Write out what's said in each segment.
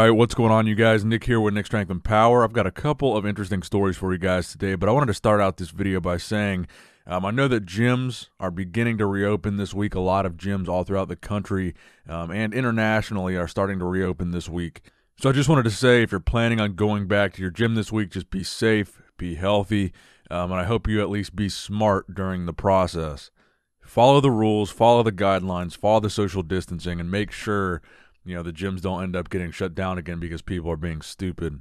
Alright, what's going on, you guys? Nick here with Nick Strength and Power. I've got a couple of interesting stories for you guys today, but I wanted to start out this video by saying I know that gyms are beginning to reopen this week. A lot of gyms all throughout the country and internationally are starting to reopen this week. So I just wanted to say, if you're planning on going back to your gym this week, just be safe, be healthy, and I hope you at least be smart during the process. Follow the rules, follow the guidelines, follow the social distancing, and make sure the gyms don't end up getting shut down again because people are being stupid.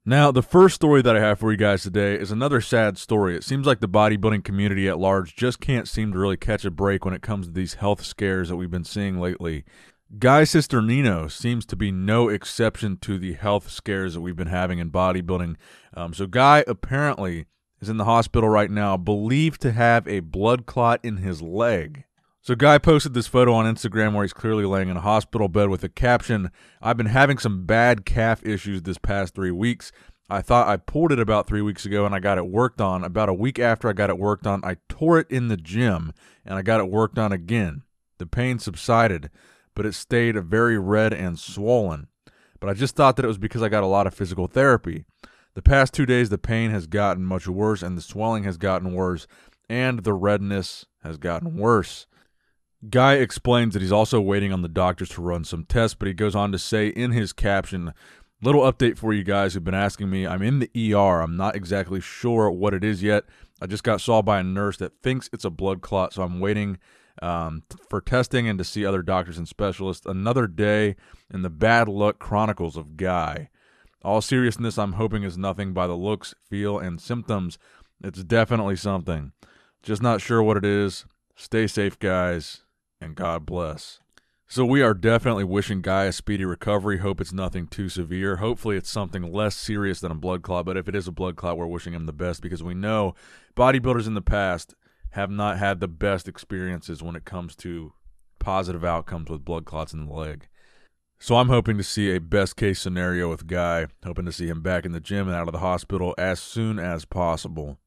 Now, the first story that I have for you guys today is another sad story. It seems like the bodybuilding community at large just can't seem to really catch a break when it comes to these health scares that we've been seeing lately. Guy Cisternino seems to be no exception to the health scares that we've been having in bodybuilding. So Guy apparently is in the hospital right now, believed to have a blood clot in his leg. So Guy posted this photo on Instagram where he's clearly laying in a hospital bed with a caption, "I've been having some bad calf issues this past 3 weeks. I thought I pulled it about 3 weeks ago and I got it worked on. About a week after I got it worked on, I tore it in the gym and I got it worked on again. The pain subsided, but it stayed very red and swollen. But I just thought that it was because I got a lot of physical therapy. The past 2 days, the pain has gotten much worse and the swelling has gotten worse and the redness has gotten worse." Guy explains that he's also waiting on the doctors to run some tests, but he goes on to say in his caption, "Little update for you guys who've been asking me. I'm in the ER. I'm not exactly sure what it is yet. I just got saw by a nurse that thinks it's a blood clot, so I'm waiting for testing and to see other doctors and specialists. Another day in the bad luck chronicles of Guy. All seriousness, I'm hoping is nothing by the looks, feel, and symptoms. It's definitely something. Just not sure what it is. Stay safe, guys. And God bless." So we are definitely wishing Guy a speedy recovery. Hope it's nothing too severe. Hopefully it's something less serious than a blood clot, but if it is a blood clot, we're wishing him the best because we know bodybuilders in the past have not had the best experiences when it comes to positive outcomes with blood clots in the leg. So I'm hoping to see a best case scenario with Guy, hoping to see him back in the gym and out of the hospital as soon as possible.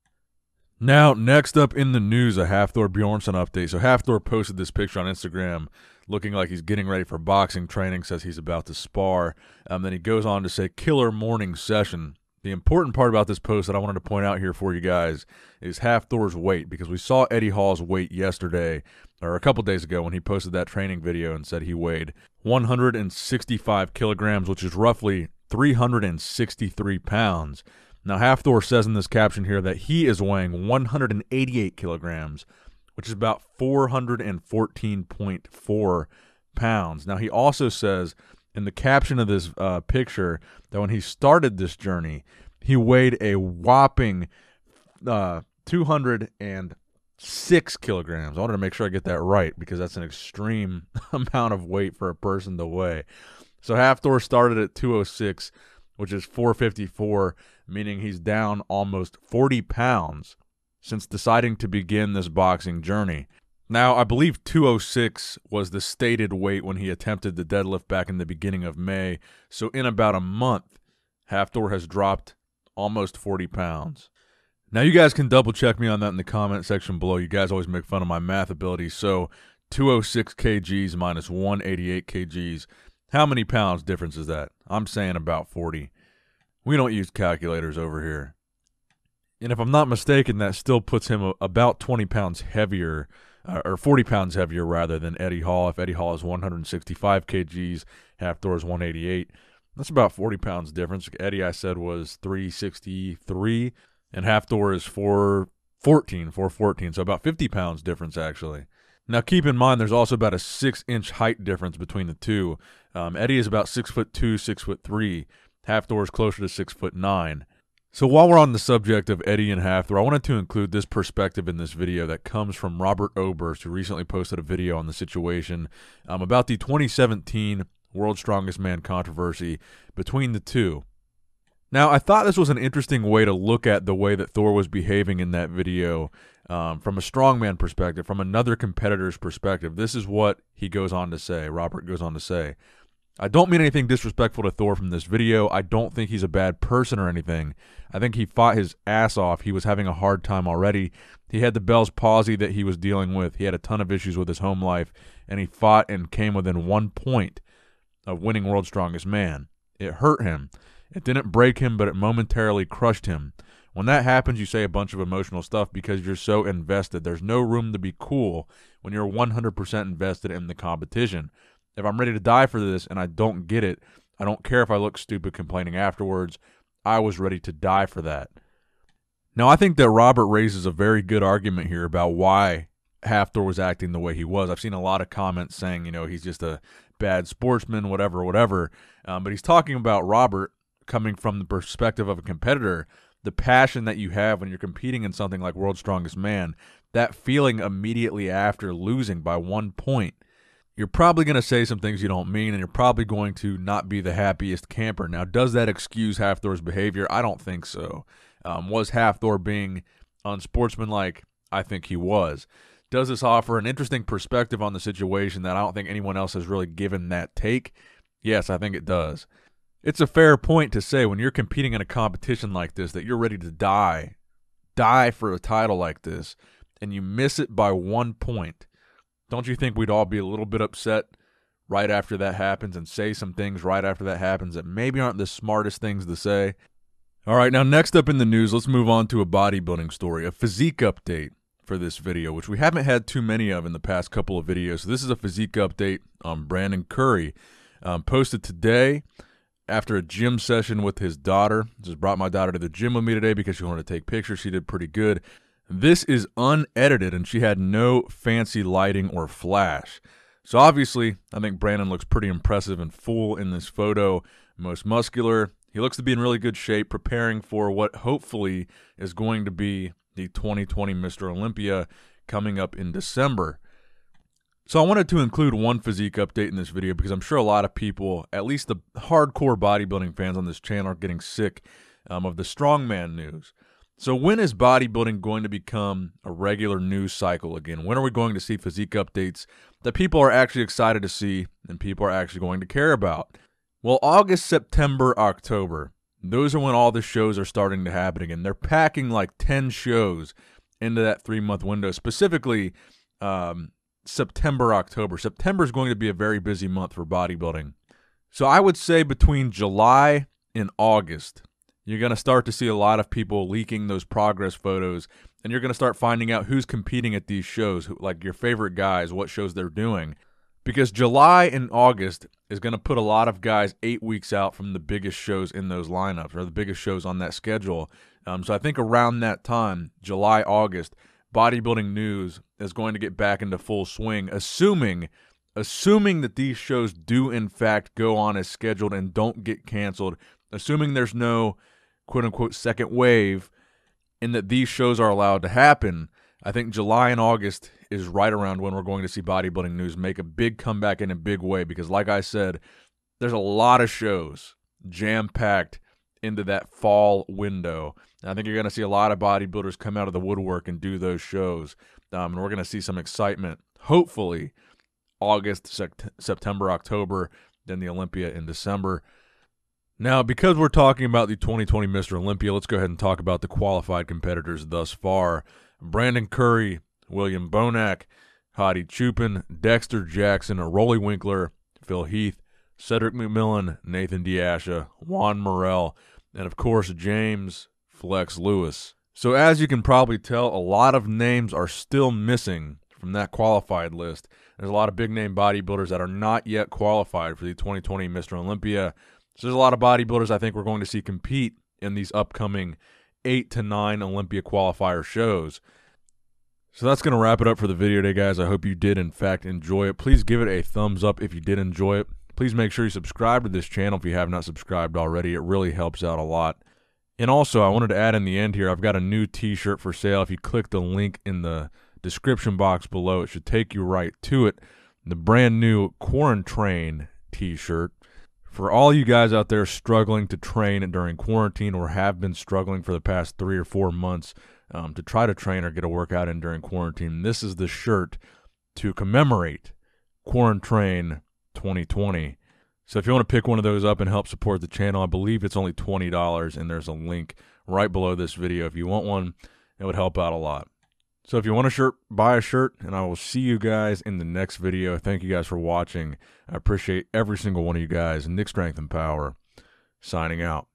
Now, next up in the news, a Hafthor Bjornsson update. So Hafthor posted this picture on Instagram looking like he's getting ready for boxing training, says he's about to spar. Then he goes on to say, "Killer morning session." The important part about this post that I wanted to point out here for you guys is Hafthor's weight, because we saw Eddie Hall's weight yesterday, or a couple days ago when he posted that training video and said he weighed 165 kilograms, which is roughly 363 pounds. Now, Hafthor says in this caption here that he is weighing 188 kilograms, which is about 414.4 pounds. Now, he also says in the caption of this picture that when he started this journey, he weighed a whopping 206 kilograms. I wanted to make sure I get that right because that's an extreme amount of weight for a person to weigh. So Hafthor started at 206, which is 454, meaning he's down almost 40 pounds since deciding to begin this boxing journey. Now, I believe 206 was the stated weight when he attempted the deadlift back in the beginning of May. So in about a month, Hafthor has dropped almost 40 pounds. Now, you guys can double check me on that in the comment section below. You guys always make fun of my math abilities. So 206 kgs minus 188 kgs. How many pounds difference is that? I'm saying about 40. We don't use calculators over here. And if I'm not mistaken, that still puts him about 20 pounds heavier, or 40 pounds heavier rather, than Eddie Hall. If Eddie Hall is 165 kgs, Hafthor is 188. That's about 40 pounds difference. Eddie, I said, was 363, and Hafthor is 414, so about 50 pounds difference, actually. Now, keep in mind, there's also about a 6-inch height difference between the two. Eddie is about 6'2", 6'3". Hafthor is closer to 6'9". So while we're on the subject of Eddie and Hafthor, I wanted to include this perspective in this video that comes from Robert Oberst, who recently posted a video on the situation about the 2017 World's Strongest Man controversy between the two. Now, I thought this was an interesting way to look at the way that Thor was behaving in that video from a strongman perspective, from another competitor's perspective. This is what he goes on to say. Robert goes on to say, "I don't mean anything disrespectful to Thor from this video. I don't think he's a bad person or anything. I think he fought his ass off. He was having a hard time already. He had the Bell's palsy that he was dealing with. He had a ton of issues with his home life, and he fought and came within 1 point of winning World's Strongest Man. It hurt him. It didn't break him, but it momentarily crushed him. When that happens, you say a bunch of emotional stuff because you're so invested. There's no room to be cool when you're 100% invested in the competition. If I'm ready to die for this and I don't get it, I don't care if I look stupid complaining afterwards. I was ready to die for that. Now, I think that Robert raises a very good argument here about why Hafthor was acting the way he was. I've seen a lot of comments saying, he's just a bad sportsman, whatever. But he's talking about Robert coming from the perspective of a competitor, the passion that you have when you're competing in something like World's Strongest Man, that feeling immediately after losing by 1 point. You're probably going to say some things you don't mean, and you're probably going to not be the happiest camper. Now, does that excuse Hafthor's behavior? I don't think so. Was Hafthor being unsportsmanlike? I think he was. Does this offer an interesting perspective on the situation that I don't think anyone else has really given that take? Yes, I think it does. It's a fair point to say when you're competing in a competition like this that you're ready to die for a title like this, and you miss it by 1 point. Don't you think we'd all be a little bit upset right after that happens and say some things right after that happens that maybe aren't the smartest things to say? All right, now next up in the news, let's move on to a bodybuilding story, a physique update for this video, which we haven't had too many of in the past couple of videos. So this is a physique update on Brandon Curry, posted today after a gym session with his daughter. Just brought my daughter to the gym with me today because she wanted to take pictures. She did pretty good. This is unedited, and she had no fancy lighting or flash. So obviously, I think Brandon looks pretty impressive and full in this photo, most muscular. He looks to be in really good shape, preparing for what hopefully is going to be the 2020 Mr. Olympia coming up in December. So I wanted to include one physique update in this video because I'm sure a lot of people, at least the hardcore bodybuilding fans on this channel, are getting sick of the Strongman news. So when is bodybuilding going to become a regular news cycle again? When are we going to see physique updates that people are actually excited to see and people are actually going to care about? Well, August, September, October, those are when all the shows are starting to happen again. They're packing like 10 shows into that 3-month window, specifically September, October. September is going to be a very busy month for bodybuilding. So I would say between July and August, you're going to start to see a lot of people leaking those progress photos, and you're going to start finding out who's competing at these shows, like your favorite guys, what shows they're doing. Because July and August is going to put a lot of guys 8 weeks out from the biggest shows in those lineups, or the biggest shows on that schedule. So I think around that time, July, August, bodybuilding news is going to get back into full swing, assuming that these shows do in fact go on as scheduled and don't get canceled, assuming there's no quote-unquote second wave, and that these shows are allowed to happen. I think July and August is right around when we're going to see bodybuilding news make a big comeback in a big way because, like I said, there's a lot of shows jam-packed into that fall window. And I think you're going to see a lot of bodybuilders come out of the woodwork and do those shows. And we're going to see some excitement, hopefully, August, September, October, then the Olympia in December. Now, because we're talking about the 2020 Mr. Olympia, let's go ahead and talk about the qualified competitors thus far. Brandon Curry, William Bonac, Hadi Chupin, Dexter Jackson, Rolly Winkler, Phil Heath, Cedric McMillan, Nathan Diasha, Juan Morel, and of course James Flex Lewis. So as you can probably tell, a lot of names are still missing from that qualified list. There's a lot of big-name bodybuilders that are not yet qualified for the 2020 Mr. Olympia. So there's a lot of bodybuilders I think we're going to see compete in these upcoming 8 to 9 Olympia qualifier shows. So that's going to wrap it up for the video today, guys. I hope you did, in fact, enjoy it. Please give it a thumbs up if you did enjoy it. Please make sure you subscribe to this channel if you have not subscribed already. It really helps out a lot. And also, I wanted to add in the end here, I've got a new t-shirt for sale. If you click the link in the description box below, it should take you right to it. The brand new Quarantine t-shirt. For all you guys out there struggling to train during quarantine or have been struggling for the past 3 or 4 months to try to train or get a workout in during quarantine, this is the shirt to commemorate Quarantine 2020. So if you want to pick one of those up and help support the channel, I believe it's only $20, and there's a link right below this video. If you want one, it would help out a lot. So if you want a shirt, buy a shirt, and I will see you guys in the next video. Thank you guys for watching. I appreciate every single one of you guys. Nick Strength and Power, signing out.